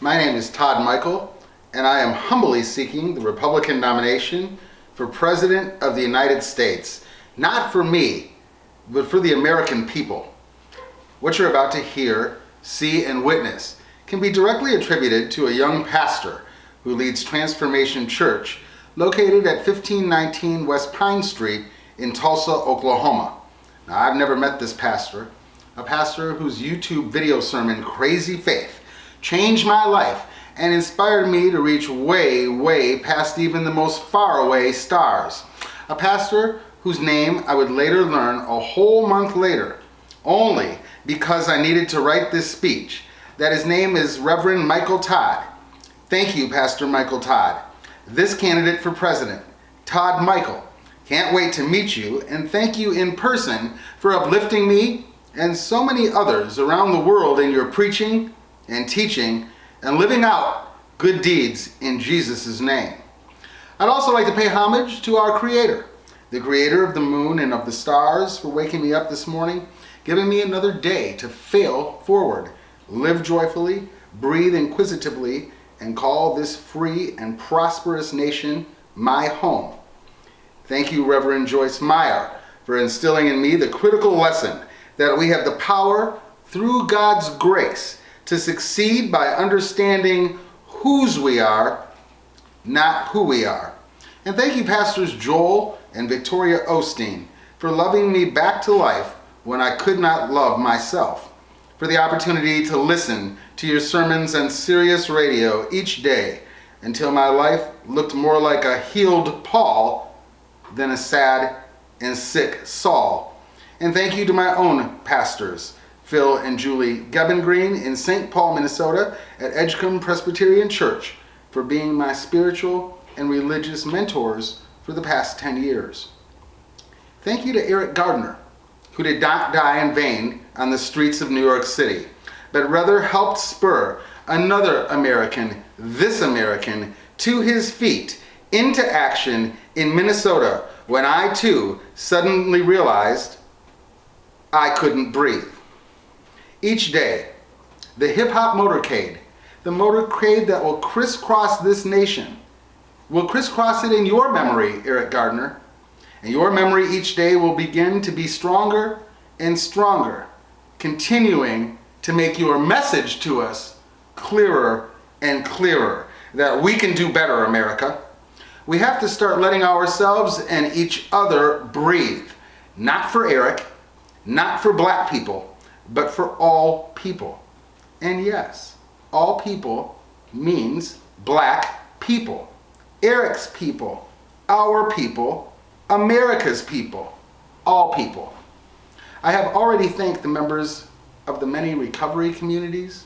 My name is Todd Michael, and I am humbly seeking the Republican nomination for President of the United States. Not for me, but for the American people. What you're about to hear, see, and witness can be directly attributed to a young pastor who leads Transformation Church, located at 1519 West Pine Street in Tulsa, Oklahoma. Now, I've never met this pastor, a pastor whose YouTube video sermon, Crazy Faith, changed my life and inspired me to reach way, way past even the most faraway stars. A pastor whose name I would later learn a whole month later, only because I needed to write this speech, that his name is Reverend Michael Todd. Thank you, Pastor Michael Todd. This candidate for president, Todd Michael, can't wait to meet you and thank you in person for uplifting me and so many others around the world in your preaching and teaching and living out good deeds in Jesus' name. I'd also like to pay homage to our Creator, the Creator of the moon and of the stars, for waking me up this morning, giving me another day to fail forward, live joyfully, breathe inquisitively, and call this free and prosperous nation my home. Thank you, Reverend Joyce Meyer, for instilling in me the critical lesson that we have the power, through God's grace, to succeed by understanding whose we are, not who we are. And thank you, Pastors Joel and Victoria Osteen, for loving me back to life when I could not love myself, for the opportunity to listen to your sermons on Sirius Radio each day until my life looked more like a healed Paul than a sad and sick Saul. And thank you to my own pastors, Phil and Julie Gebbengreen in St. Paul, Minnesota at Edgecombe Presbyterian Church, for being my spiritual and religious mentors for the past 10 years. Thank you to Eric Gardner, who did not die in vain on the streets of New York City, but rather helped spur another American, this American, to his feet into action in Minnesota when I too suddenly realized I couldn't breathe. Each day, the hip-hop motorcade, the motorcade that will crisscross this nation, will crisscross it in your memory, Eric Gardner, and your memory each day will begin to be stronger and stronger, continuing to make your message to us clearer and clearer, that we can do better, America. We have to start letting ourselves and each other breathe, not for Eric, not for black people, but for all people. And yes, all people means black people, Eric's people, our people, America's people, all people. I have already thanked the members of the many recovery communities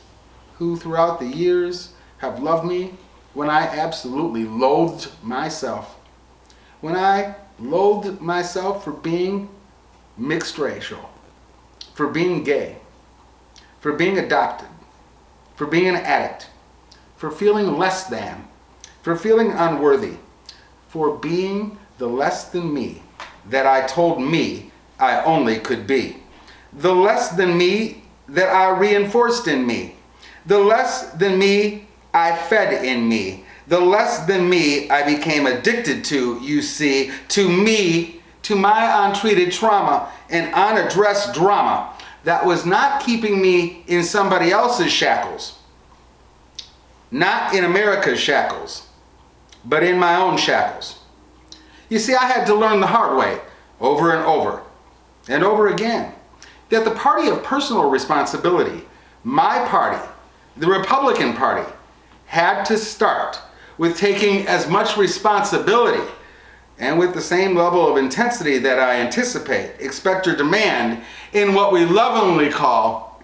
who throughout the years have loved me when I absolutely loathed myself. When I loathed myself for being mixed racial, for being gay, for being adopted, for being an addict, for feeling less than, for feeling unworthy, for being the less than me that I told me I only could be, the less than me that I reinforced in me, the less than me I fed in me, the less than me I became addicted to, you see, to me, to my untreated trauma and unaddressed drama that was not keeping me in somebody else's shackles, not in America's shackles, but in my own shackles. You see, I had to learn the hard way over and over again, that the party of personal responsibility, my party, the Republican Party, had to start with taking as much responsibility and with the same level of intensity that I anticipate, expect, or demand in what we lovingly call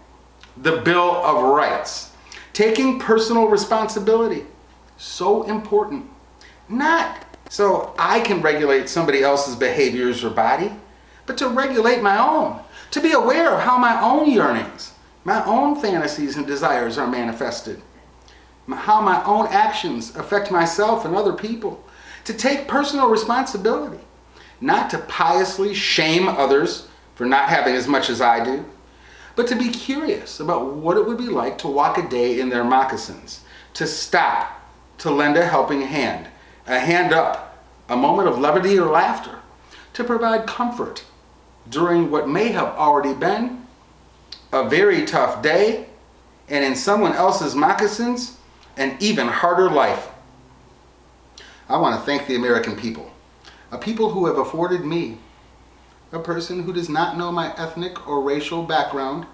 the Bill of Rights. Taking personal responsibility, so important. Not so I can regulate somebody else's behaviors or body, but to regulate my own, to be aware of how my own yearnings, my own fantasies and desires are manifested, how my own actions affect myself and other people, to take personal responsibility, not to piously shame others for not having as much as I do, but to be curious about what it would be like to walk a day in their moccasins, to stop, to lend a helping hand, a hand up, a moment of levity or laughter, to provide comfort during what may have already been a very tough day, and in someone else's moccasins, an even harder life. I want to thank the American people, a people who have afforded me, a person who does not know my ethnic or racial background,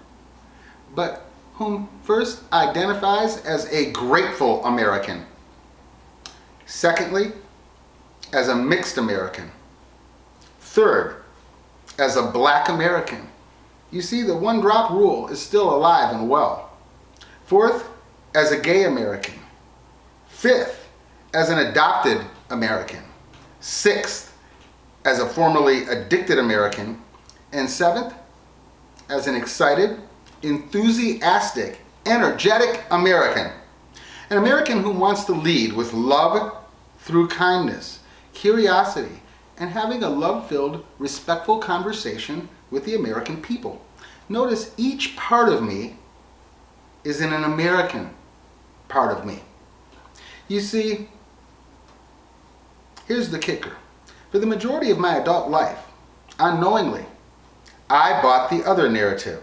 but whom first identifies as a grateful American. Secondly, as a mixed American. Third, as a Black American. You see, the one-drop rule is still alive and well. Fourth, as a gay American. Fifth, as an adopted American. Sixth, as a formerly addicted American. And seventh, as an excited, enthusiastic, energetic American. An American who wants to lead with love through kindness, curiosity, and having a love-filled, respectful conversation with the American people. Notice each part of me is in an American part of me. You see, here's the kicker. For the majority of my adult life, unknowingly, I bought the other narrative,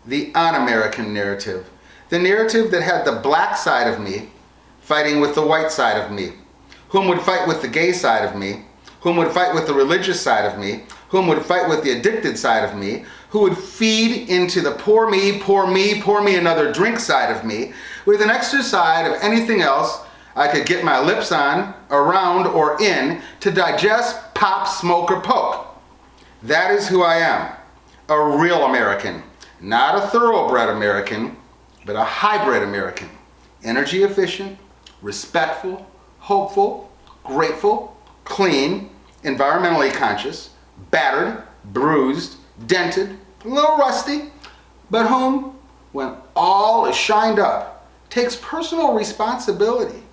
the un-American narrative, the narrative that had the black side of me fighting with the white side of me, whom would fight with the gay side of me, whom would fight with the religious side of me, whom would fight with the addicted side of me, who would feed into the pour me another drink side of me, with an extra side of anything else I could get my lips on, around, or in to digest, pop, smoke, or poke. That is who I am, a real American, not a thoroughbred American, but a hybrid American, energy efficient, respectful, hopeful, grateful, clean, environmentally conscious, battered, bruised, dented, a little rusty, but whom, when all is shined up, takes personal responsibility,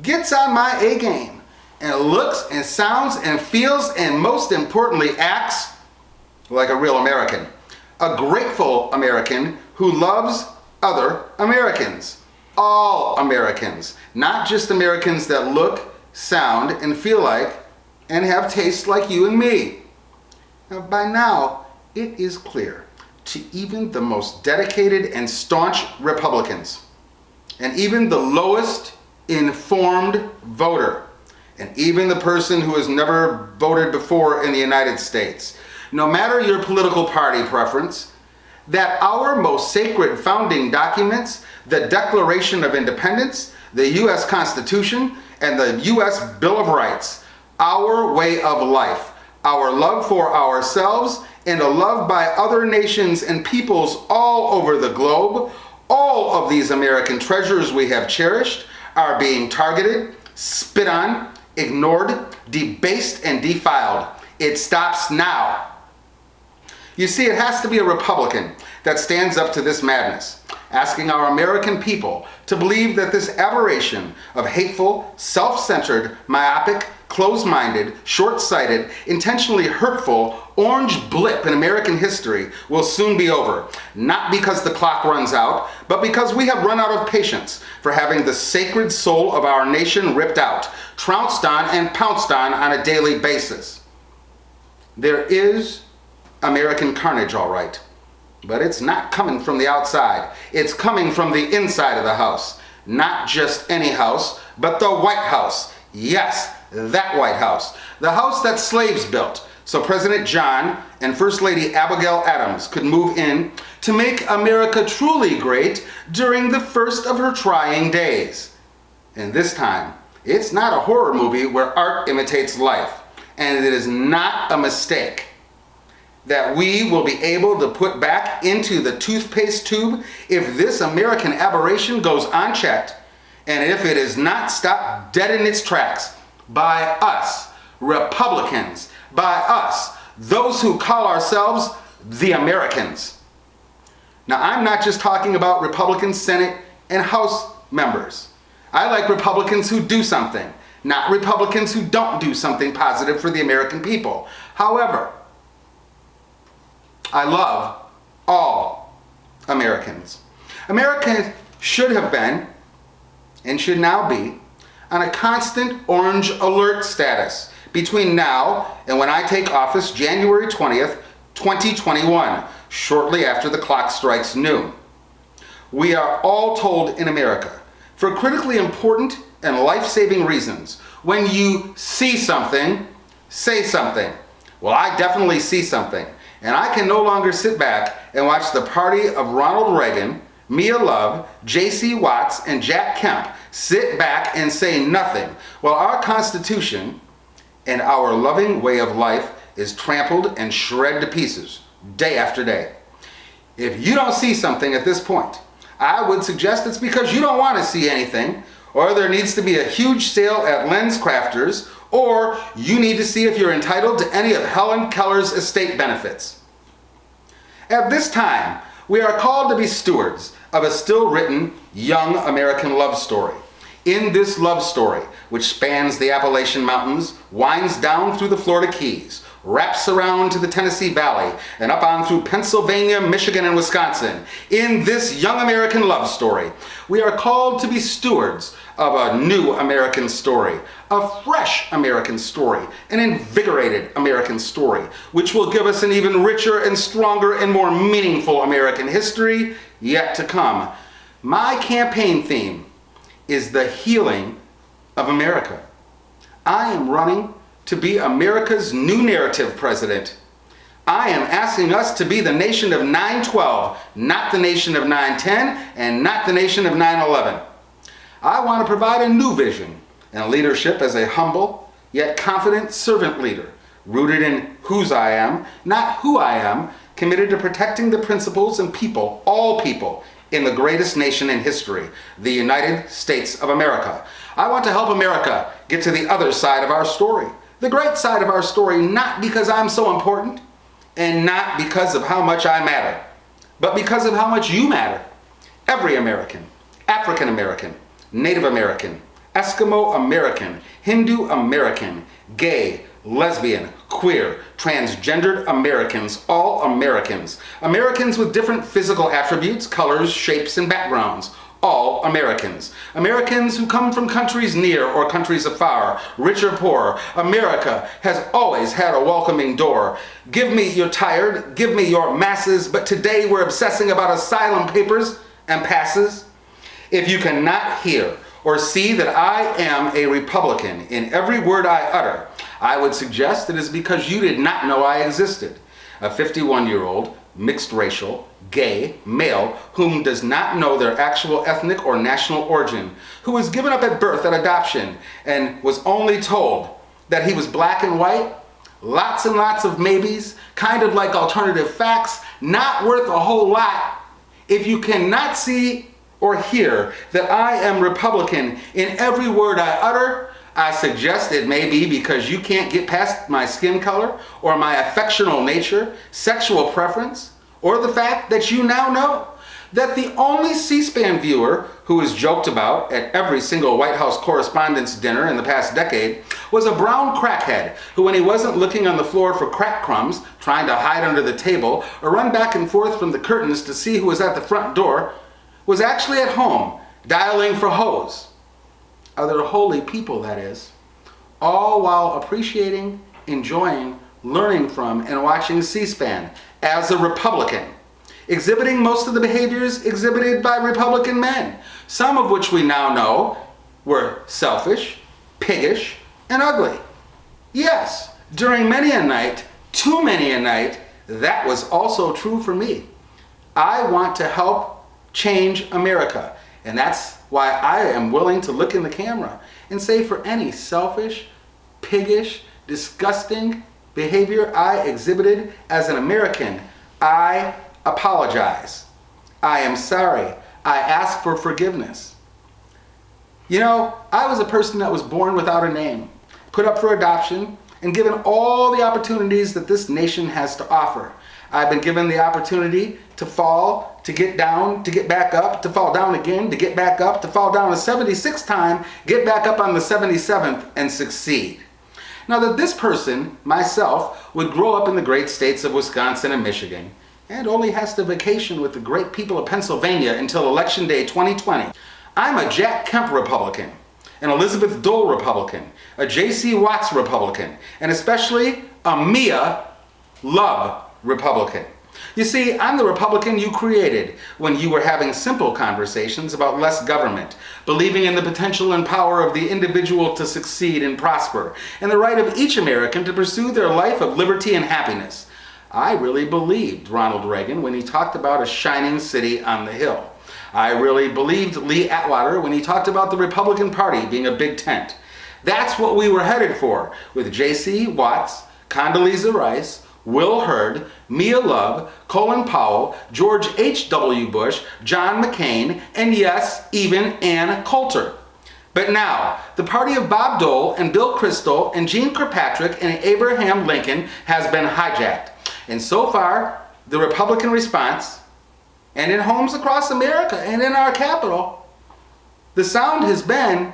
gets on my A game, and looks and sounds and feels and most importantly acts like a real American. A grateful American who loves other Americans. All Americans, not just Americans that look, sound, and feel like and have tastes like you and me. Now, by now, it is clear to even the most dedicated and staunch Republicans, and even the lowest informed voter, and even the person who has never voted before in the United States, no matter your political party preference, that our most sacred founding documents, the Declaration of Independence, the U.S. Constitution, and the U.S. Bill of Rights, our way of life, our love for ourselves, and a love by other nations and peoples all over the globe, all of these American treasures we have cherished are being targeted, spit on, ignored, debased, and defiled. It stops now. You see, it has to be a Republican that stands up to this madness, asking our American people to believe that this aberration of hateful, self-centered, myopic, closed-minded, short-sighted, intentionally hurtful, orange blip in American history will soon be over. Not because the clock runs out, but because we have run out of patience for having the sacred soul of our nation ripped out, trounced on, and pounced on a daily basis. There is American carnage, all right, but it's not coming from the outside. It's coming from the inside of the house. Not just any house, but the White House. Yes, that White House. The house that slaves built so President John and First Lady Abigail Adams could move in to make America truly great during the first of her trying days. And this time, it's not a horror movie where art imitates life. And it is not a mistake that we will be able to put back into the toothpaste tube if this American aberration goes unchecked, and if it is not stopped dead in its tracks by us, Republicans, by us, those who call ourselves the Americans. Now, I'm not just talking about Republican Senate and House members. I like Republicans who do something, not Republicans who don't do something positive for the American people. However, I love all Americans. America should have been and should now be, on a constant orange alert status between now and when I take office January 20th, 2021, shortly after the clock strikes noon. We are all told in America, for critically important and life-saving reasons, when you see something, say something. Well, I definitely see something, and I can no longer sit back and watch the party of Ronald Reagan, Mia Love, J.C. Watts, and Jack Kemp sit back and say nothing while our Constitution and our loving way of life is trampled and shredded to pieces day after day. If you don't see something at this point, I would suggest it's because you don't want to see anything, or there needs to be a huge sale at Lens Crafters, or you need to see if you're entitled to any of Helen Keller's estate benefits. At this time, we are called to be stewards of a still written young American love story. In this love story, which spans the Appalachian Mountains, winds down through the Florida Keys, wraps around to the Tennessee Valley, and up on through Pennsylvania, Michigan, and Wisconsin. In this young American love story, we are called to be stewards of a new American story, a fresh American story, an invigorated American story, which will give us an even richer and stronger and more meaningful American history yet to come. My campaign theme is the healing of America. I am running to be America's new narrative president. I am asking us to be the nation of 9/12, not the nation of 9/10, and not the nation of 9/11. I want to provide a new vision and leadership as a humble yet confident servant leader, rooted in whose I am, not who I am, committed to protecting the principles and people, all people, in the greatest nation in history, the United States of America. I want to help America get to the other side of our story, the great side of our story, not because I'm so important and not because of how much I matter, but because of how much you matter. Every American, African American, Native American, Eskimo American, Hindu American, gay, lesbian, queer, transgendered Americans, all Americans. Americans with different physical attributes, colors, shapes, and backgrounds. All Americans. Americans who come from countries near or countries afar, rich or poor. America has always had a welcoming door. Give me your tired, give me your masses, but today we're obsessing about asylum papers and passes. If you cannot hear or see that I am a Republican in every word I utter, I would suggest it is because you did not know I existed. A 51-year-old, mixed racial, gay, male, whom does not know their actual ethnic or national origin, who was given up at birth at adoption and was only told that he was black and white, lots and lots of maybes, kind of like alternative facts, not worth a whole lot. If you cannot see or hear that I am Republican in every word I utter, I suggest it may be because you can't get past my skin color or my affectional nature, sexual preference, or the fact that you now know that the only C-SPAN viewer who is joked about at every single White House Correspondents' Dinner in the past decade was a brown crackhead who, when he wasn't looking on the floor for crack crumbs, trying to hide under the table, or run back and forth from the curtains to see who was at the front door, was actually at home, dialing for hoes. Other holy people, that is. All while appreciating, enjoying, learning from, and watching C-SPAN as a Republican, exhibiting most of the behaviors exhibited by Republican men, some of which we now know were selfish, piggish, and ugly. Yes, during many a night, too many a night, that was also true for me. I want to help change America, and that's why I am willing to look in the camera and say, for any selfish, piggish, disgusting behavior I exhibited as an American, I apologize. I am sorry. I ask for forgiveness. You know, I was a person that was born without a name, put up for adoption, and given all the opportunities that this nation has to offer. I've been given the opportunity to fall, to get down, to get back up, to fall down again, to get back up, to fall down a 76th time, get back up on the 77th, and succeed. Now that this person, myself, would grow up in the great states of Wisconsin and Michigan, and only has to vacation with the great people of Pennsylvania until Election Day 2020, I'm a Jack Kemp Republican, an Elizabeth Dole Republican, a J.C. Watts Republican, and especially a Mia Love Republican. You see, I'm the Republican you created when you were having simple conversations about less government, believing in the potential and power of the individual to succeed and prosper, and the right of each American to pursue their life of liberty and happiness. I really believed Ronald Reagan when he talked about a shining city on the hill. I really believed Lee Atwater when he talked about the Republican Party being a big tent. That's what we were headed for with J.C. Watts, Condoleezza Rice, Will Hurd, Mia Love, Colin Powell, George H.W. Bush, John McCain, and yes, even Ann Coulter. But now, the party of Bob Dole and Bill Kristol and Jeane Kirkpatrick and Abraham Lincoln has been hijacked. And so far, the Republican response, and in homes across America and in our capital, the sound has been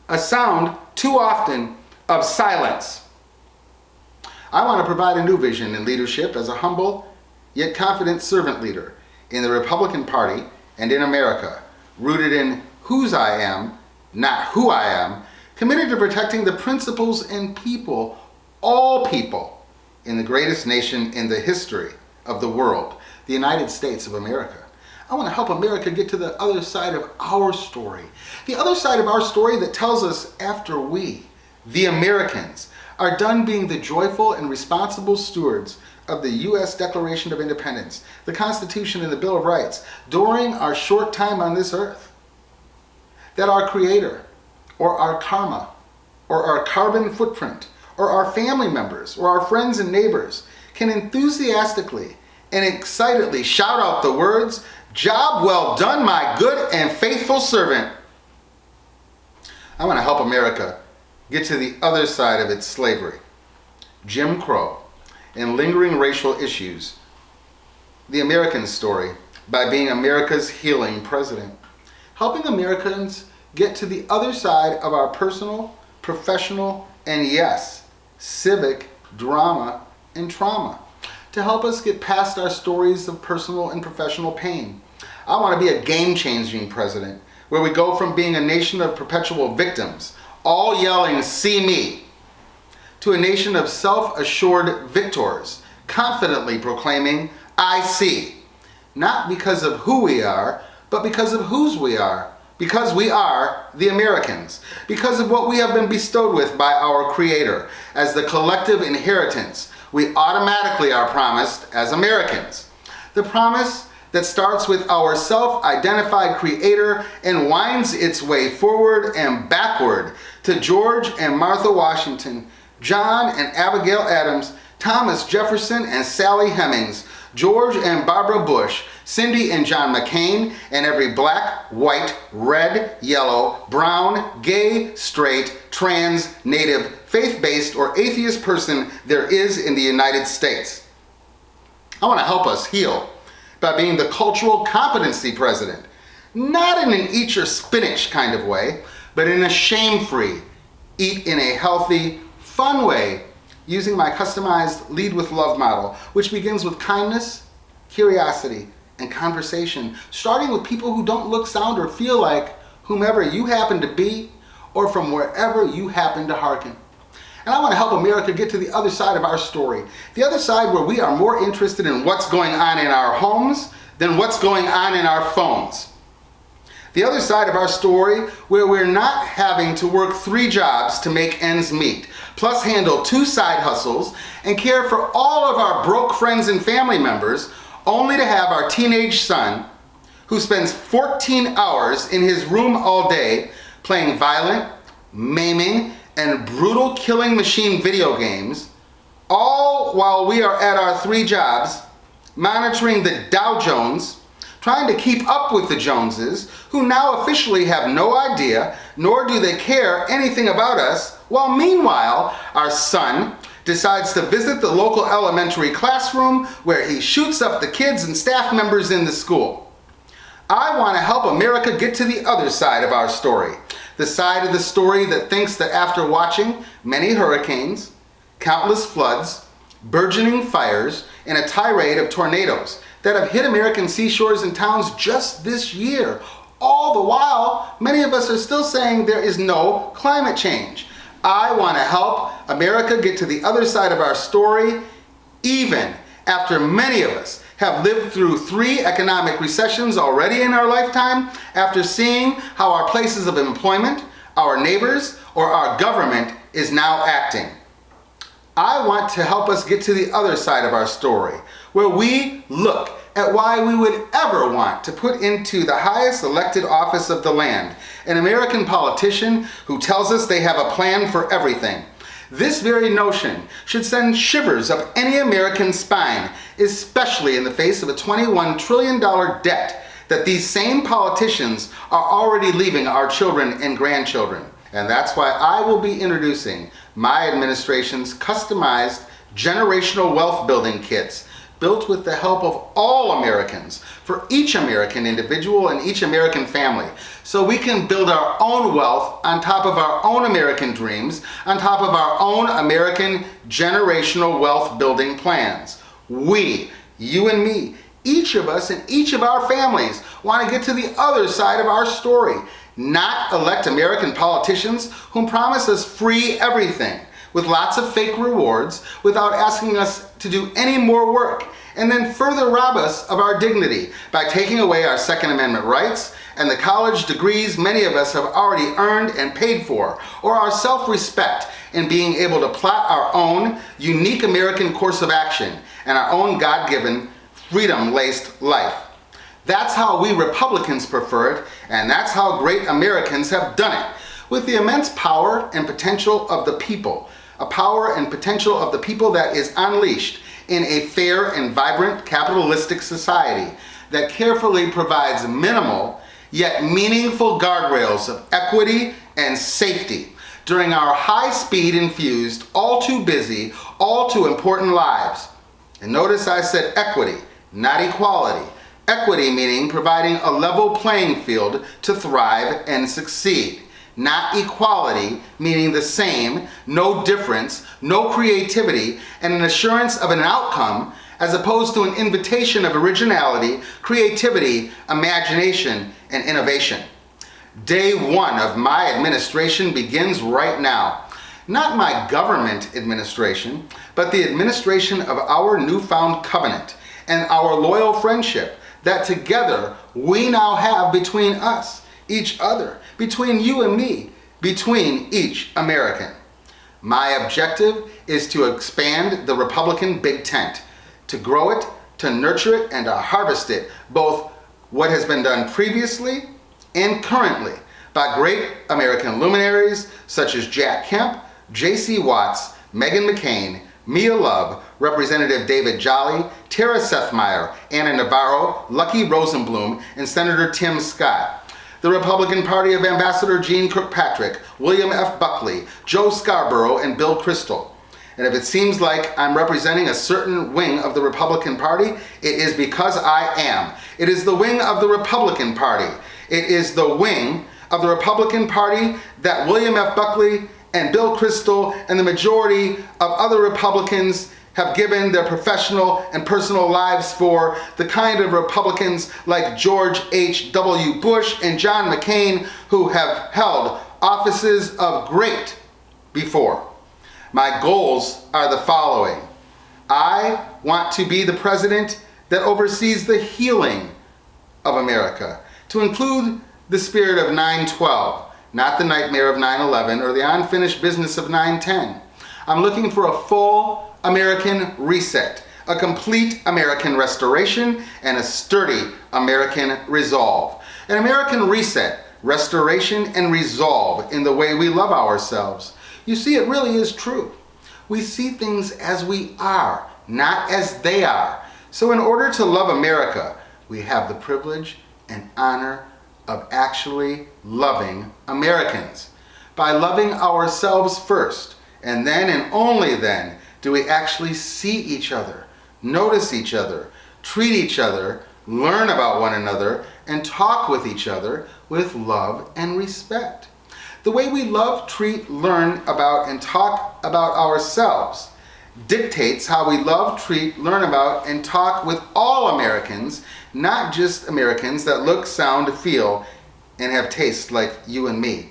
a sound too often of silence. I want to provide a new vision in leadership as a humble yet confident servant leader in the Republican Party and in America, rooted in whose I am, not who I am, committed to protecting the principles and people, all people, in the greatest nation in the history of the world, the United States of America. I want to help America get to the other side of our story. The other side of our story that tells us after we, the Americans, are done being the joyful and responsible stewards of the U.S. Declaration of Independence, the Constitution and the Bill of Rights during our short time on this earth, that our Creator, or our karma, or our carbon footprint, or our family members, or our friends and neighbors can enthusiastically and excitedly shout out the words, "Job well done, my good and faithful servant." I want to help America get to the other side of its slavery, Jim Crow, and lingering racial issues, the American story, by being America's healing president, helping Americans get to the other side of our personal, professional, and yes, civic drama and trauma, to help us get past our stories of personal and professional pain. I want to be a game-changing president, where we go from being a nation of perpetual victims, all yelling, "See me," to a nation of self-assured victors, confidently proclaiming, "I see," not because of who we are, but because of whose we are, because we are the Americans, because of what we have been bestowed with by our Creator as the collective inheritance we automatically are promised as Americans. The promise that starts with our self-identified Creator and winds its way forward and backward to George and Martha Washington, John and Abigail Adams, Thomas Jefferson and Sally Hemings, George and Barbara Bush, Cindy and John McCain, and every black, white, red, yellow, brown, gay, straight, trans, native, faith-based, or atheist person there is in the United States. I want to help us heal by being the cultural competency president, not in an eat your spinach kind of way, but in a shame-free, eat in a healthy, fun way, using my customized Lead with Love model, which begins with kindness, curiosity, and conversation, starting with people who don't look, sound, or feel like whomever you happen to be, or from wherever you happen to hearken. And I want to help America get to the other side of our story, the other side where we are more interested in what's going on in our homes than what's going on in our phones. The other side of our story where we're not having to work 3 jobs to make ends meet, plus handle 2 side hustles and care for all of our broke friends and family members, only to have our teenage son, who spends 14 hours in his room all day playing violent, maiming, and brutal killing machine video games, all while we are at our 3 jobs, monitoring the Dow Jones, trying to keep up with the Joneses, who now officially have no idea, nor do they care anything about us, while meanwhile, our son decides to visit the local elementary classroom where he shoots up the kids and staff members in the school. I want to help America get to the other side of our story, the side of the story that thinks that after watching many hurricanes, countless floods, burgeoning fires, and a tirade of tornadoes that have hit American seashores and towns just this year, All the while, many of us are still saying there is no climate change. I want to help America get to the other side of our story, even after many of us have lived through 3 economic recessions already in our lifetime, after seeing how our places of employment, our neighbors, or our government is now acting. I want to help us get to the other side of our story, where we look at why we would ever want to put into the highest elected office of the land an American politician who tells us they have a plan for everything. This very notion should send shivers up any American's spine, especially in the face of a $21 trillion debt that these same politicians are already leaving our children and grandchildren. And that's why I will be introducing my administration's customized generational wealth building kits, built with the help of all Americans, for each American individual and each American family, so we can build our own wealth on top of our own American dreams, on top of our own American generational wealth building plans. We, you and me, each of us and each of our families want to get to the other side of our story, not elect American politicians whom promise us free everything, with lots of fake rewards, without asking us to do any more work, and then further rob us of our dignity by taking away our Second Amendment rights and the college degrees many of us have already earned and paid for, or our self-respect in being able to plot our own unique American course of action and our own God-given, freedom-laced life. That's how we Republicans prefer it, and that's how great Americans have done it, with the immense power and potential of the people. A power and potential of the people that is unleashed in a fair and vibrant capitalistic society that carefully provides minimal yet meaningful guardrails of equity and safety during our high-speed infused, all too busy, all too important lives. And notice I said equity, not equality. Equity meaning providing a level playing field to thrive and succeed. Not equality, meaning the same, no difference, no creativity, and an assurance of an outcome, as opposed to an invitation of originality, creativity, imagination, and innovation. Day 1 of my administration begins right now. Not my government administration, but the administration of our newfound covenant and our loyal friendship that together we now have between us, each other, between you and me, between each American. My objective is to expand the Republican big tent, to grow it, to nurture it, and to harvest it, both what has been done previously and currently by great American luminaries such as Jack Kemp, J.C. Watts, Meghan McCain, Mia Love, Representative David Jolly, Tara Sethmeyer, Anna Navarro, Lucky Rosenblum, and Senator Tim Scott. The Republican Party of Ambassador Jean Kirkpatrick, William F. Buckley, Joe Scarborough, and Bill Kristol. And if it seems like I'm representing a certain wing of the Republican Party, it is because I am. It is the wing of the Republican Party. It is the wing of the Republican Party that William F. Buckley and Bill Kristol and the majority of other Republicans have given their professional and personal lives for, the kind of Republicans like George H.W. Bush and John McCain who have held offices of great before. My goals are the following. I want to be the president that oversees the healing of America, to include the spirit of 9/12, not the nightmare of 9/11 or the unfinished business of 9/10. I'm looking for a full American reset, a complete American restoration, and a sturdy American resolve. An American reset, restoration, and resolve in the way we love ourselves. You see, it really is true. We see things as we are, not as they are. So in order to love America, we have the privilege and honor of actually loving Americans. By loving ourselves first, and then and only then do we actually see each other, notice each other, treat each other, learn about one another, and talk with each other with love and respect. The way we love, treat, learn about, and talk about ourselves dictates how we love, treat, learn about, and talk with all Americans, not just Americans that look, sound, feel, and have tastes like you and me.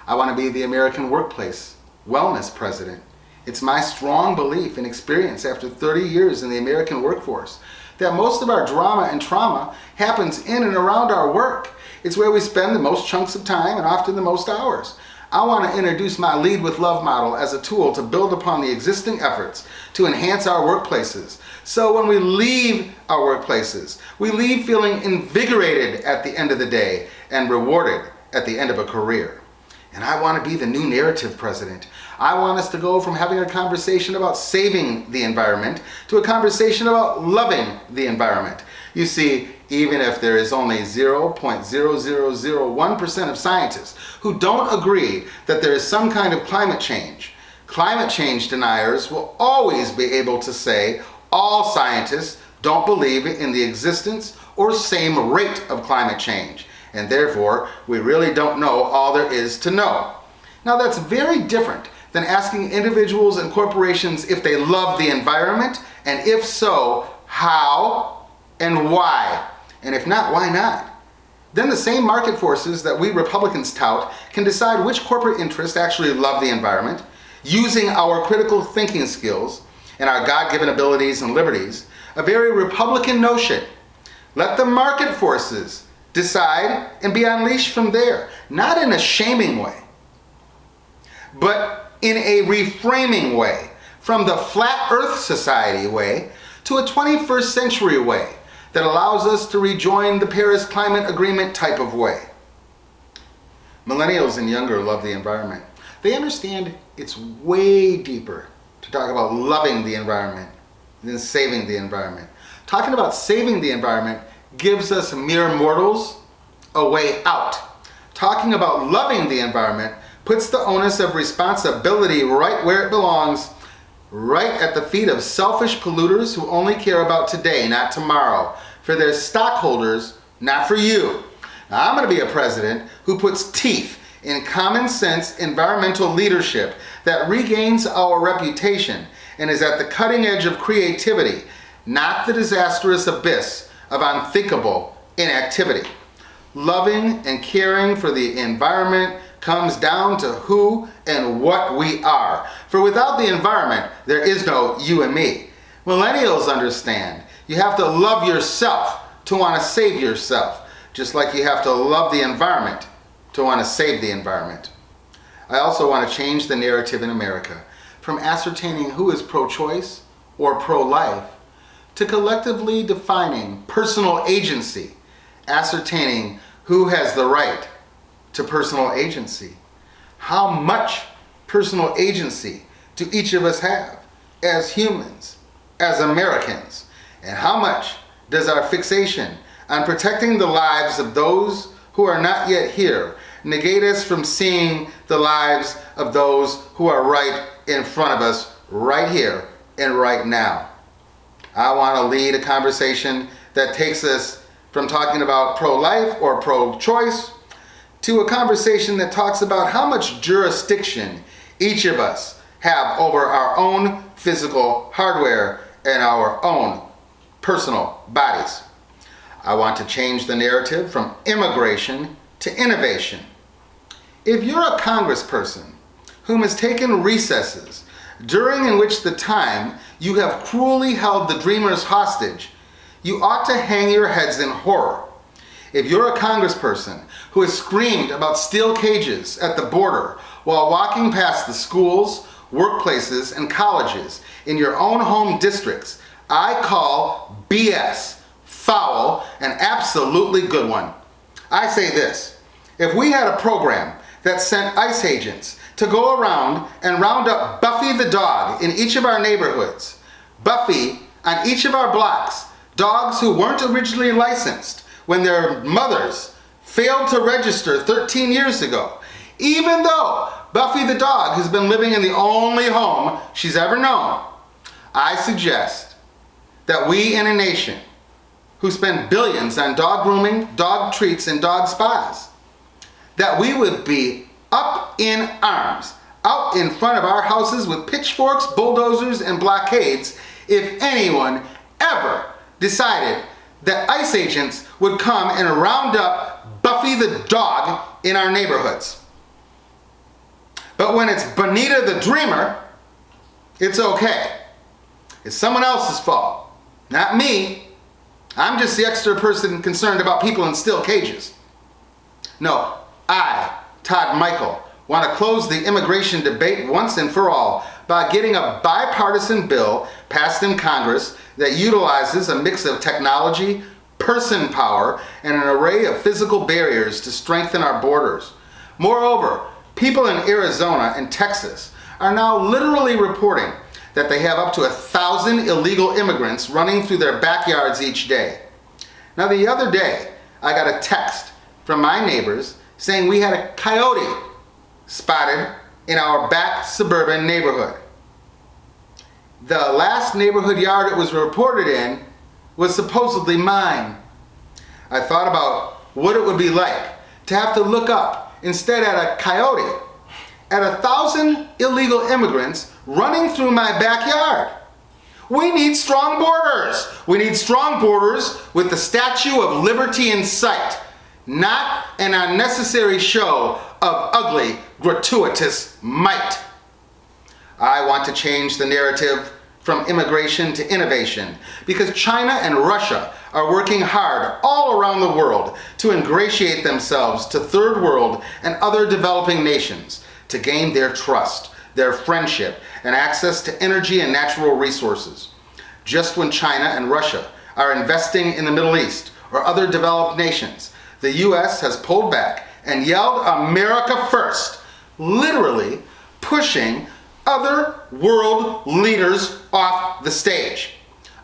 I want to be the American workplace wellness president. It's my strong belief and experience after 30 years in the American workforce that most of our drama and trauma happens in and around our work. It's where we spend the most chunks of time and often the most hours. I want to introduce my Lead with Love model as a tool to build upon the existing efforts to enhance our workplaces. So when we leave our workplaces, we leave feeling invigorated at the end of the day and rewarded at the end of a career. And I want to be the new narrative president. I want us to go from having a conversation about saving the environment to a conversation about loving the environment. You see, even if there is only 0.0001% of scientists who don't agree that there is some kind of climate change deniers will always be able to say all scientists don't believe in the existence or same rate of climate change, and therefore we really don't know all there is to know. Now that's very different than asking individuals and corporations if they love the environment, and if so, how and why. And if not, why not? Then the same market forces that we Republicans tout can decide which corporate interests actually love the environment, using our critical thinking skills and our God-given abilities and liberties, a very Republican notion. Let the market forces decide and be unleashed from there, not in a shaming way, but in a reframing way, from the flat earth society way to a 21st century way that allows us to rejoin the Paris Climate Agreement type of way. Millennials and younger love the environment. They understand it's way deeper to talk about loving the environment than saving the environment. Talking about saving the environment gives us mere mortals a way out. Talking about loving the environment puts the onus of responsibility right where it belongs, right at the feet of selfish polluters who only care about today, not tomorrow, for their stockholders, not for you. Now, I'm going to be a president who puts teeth in common sense environmental leadership that regains our reputation and is at the cutting edge of creativity, not the disastrous abyss of unthinkable inactivity. Loving and caring for the environment comes down to who and what we are. For without the environment, there is no you and me. Millennials understand you have to love yourself to want to save yourself, just like you have to love the environment to want to save the environment. I also want to change the narrative in America from ascertaining who is pro-choice or pro-life to collectively defining personal agency, ascertaining who has the right to personal agency. How much personal agency do each of us have as humans, as Americans? And how much does our fixation on protecting the lives of those who are not yet here negate us from seeing the lives of those who are right in front of us right here and right now? I want to lead a conversation that takes us from talking about pro-life or pro-choice to a conversation that talks about how much jurisdiction each of us have over our own physical hardware and our own personal bodies. I want to change the narrative from immigration to innovation. If you're a congressperson whom has taken recesses during in which the time you have cruelly held the dreamers hostage, you ought to hang your heads in horror. If you're a congressperson who has screamed about steel cages at the border while walking past the schools, workplaces, and colleges in your own home districts, I call BS, foul, and absolutely good one. I say this: if we had a program that sent ICE agents to go around and round up Buffy the dog in each of our neighborhoods, Buffy on each of our blocks, dogs who weren't originally licensed when their mothers failed to register 13 years ago, even though Buffy the dog has been living in the only home she's ever known, I suggest that we in a nation who spend billions on dog grooming, dog treats, and dog spas, that we would be up in arms, out in front of our houses with pitchforks, bulldozers, and blockades if anyone ever decided that ICE agents would come and round up Buffy Fluffy the dog in our neighborhoods. But when it's Bonita the dreamer, it's okay. It's someone else's fault, not me. I'm just the extra person concerned about people in steel cages. No, I, Todd Michael, want to close the immigration debate once and for all by getting a bipartisan bill passed in Congress that utilizes a mix of technology, person power, and an array of physical barriers to strengthen our borders. Moreover, people in Arizona and Texas are now literally reporting that they have up to 1,000 illegal immigrants running through their backyards each day. Now, the other day, I got a text from my neighbors saying we had a coyote spotted in our back suburban neighborhood. The last neighborhood yard it was reported in was supposedly mine. I thought about what it would be like to have to look up instead at a coyote at 1,000 illegal immigrants running through my backyard. We need strong borders. We need strong borders with the Statue of Liberty in sight, not an unnecessary show of ugly, gratuitous might. I want to change the narrative from immigration to innovation because China and Russia are working hard all around the world to ingratiate themselves to third world and other developing nations to gain their trust, their friendship, and access to energy and natural resources. Just when China and Russia are investing in the Middle East or other developed nations, the U.S. has pulled back and yelled America first, literally pushing other world leaders off the stage.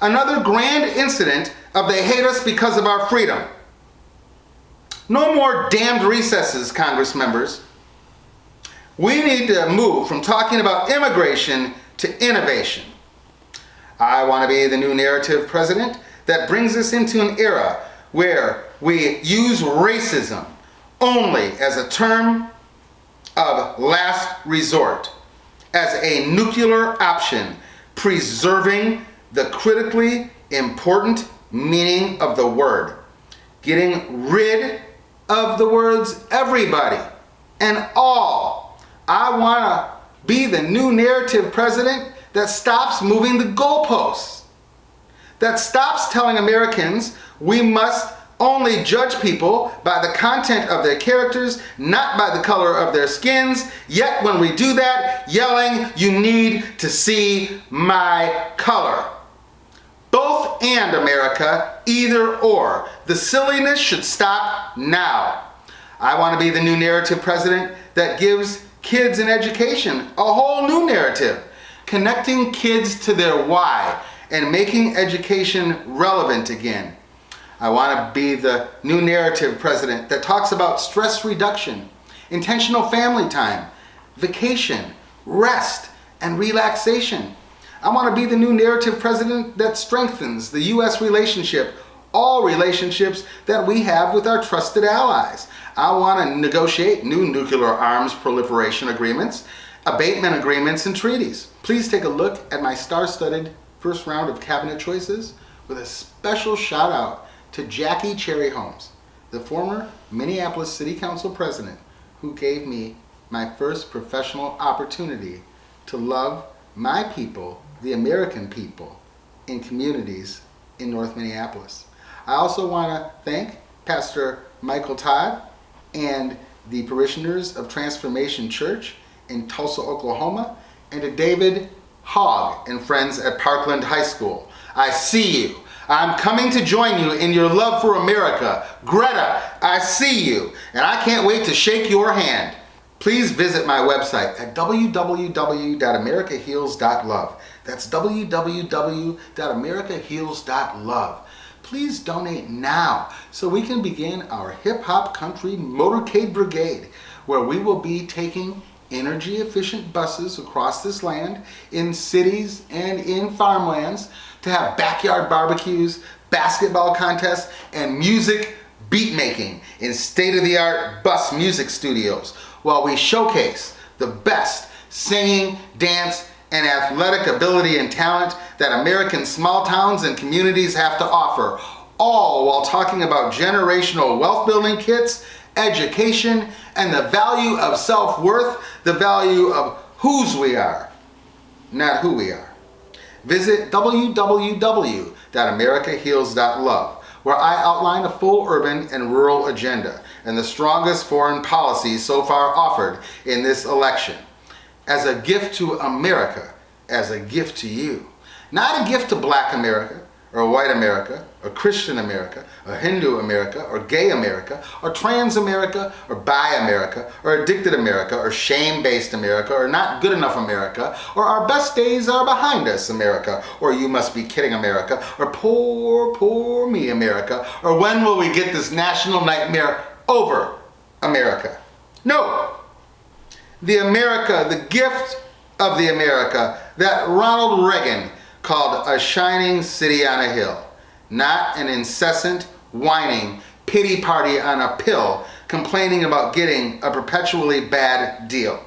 Another grand incident of they hate us because of our freedom. No more damned recesses, Congress members. We need to move from talking about immigration to innovation. I want to be the new narrative president that brings us into an era where we use racism only as a term of last resort, as a nuclear option, preserving the critically important meaning of the word, getting rid of the words everybody and all. I want to be the new narrative president that stops moving the goalposts, that stops telling Americans we must only judge people by the content of their characters, not by the color of their skins, yet when we do that, yelling, "You need to see my color." Both and, America, either or. The silliness should stop now. I want to be the new narrative president that gives kids in education a whole new narrative, connecting kids to their why and making education relevant again. I want to be the new narrative president that talks about stress reduction, intentional family time, vacation, rest, and relaxation. I want to be the new narrative president that strengthens the U.S. relationship, all relationships that we have with our trusted allies. I want to negotiate new nuclear arms proliferation agreements, abatement agreements, and treaties. Please take a look at my star-studded first round of cabinet choices with a special shout out to Jackie Cherry Holmes, the former Minneapolis City Council president who gave me my first professional opportunity to love my people, the American people, in communities in North Minneapolis. I also want to thank Pastor Michael Todd and the parishioners of Transformation Church in Tulsa, Oklahoma, and to David Hogg and friends at Parkland High School. I see you. I'm coming to join you in your love for America. Greta, I see you, and I can't wait to shake your hand. Please visit my website at www.americaheals.love. That's www.americaheals.love. Please donate now so we can begin our hip-hop country motorcade brigade, where we will be taking energy-efficient buses across this land, in cities and in farmlands, to have backyard barbecues, basketball contests, and music beat making in state-of-the-art bus music studios, while we showcase the best singing, dance, and athletic ability and talent that American small towns and communities have to offer, all while talking about generational wealth building kits education, and the value of self-worth, the value of whose we are, not who we are. Visit www.americaheals.love, where I outline a full urban and rural agenda and the strongest foreign policies so far offered in this election. As a gift to America, as a gift to you. Not a gift to Black America, or white America, or Christian America, or Hindu America, or gay America, or trans America, or bi America, or addicted America, or shame-based America, or not good enough America, or our best days are behind us America, or you must be kidding America, or poor, poor me America, or when will we get this national nightmare over America? No! The America, the gift of the America that Ronald Reagan called a shining city on a hill, not an incessant, whining, pity party on a pill, complaining about getting a perpetually bad deal.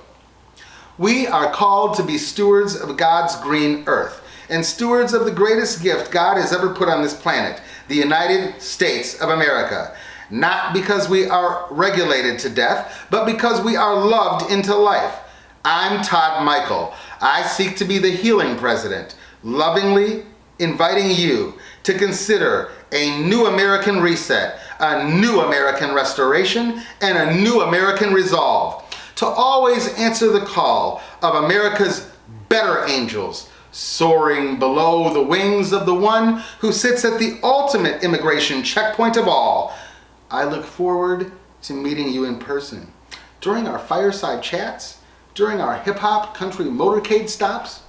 We are called to be stewards of God's green earth and stewards of the greatest gift God has ever put on this planet, the United States of America. Not because we are regulated to death, but because we are loved into life. I'm Todd Michael. I seek to be the healing president, lovingly inviting you to consider a new American reset, a new American restoration, and a new American resolve to always answer the call of America's better angels, soaring below the wings of the one who sits at the ultimate immigration checkpoint of all. I look forward to meeting you in person during our fireside chats, during our hip-hop country motorcade stops.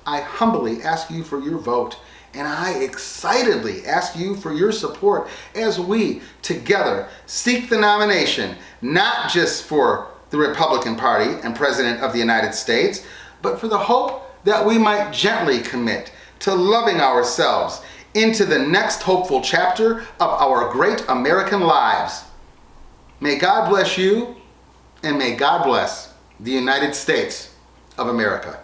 I humbly ask you for your vote, and I excitedly ask you for your support as we together seek the nomination, not just for the Republican Party and President of the United States, but for the hope that we might gently commit to loving ourselves into the next hopeful chapter of our great American lives. May God bless you, and may God bless the United States of America.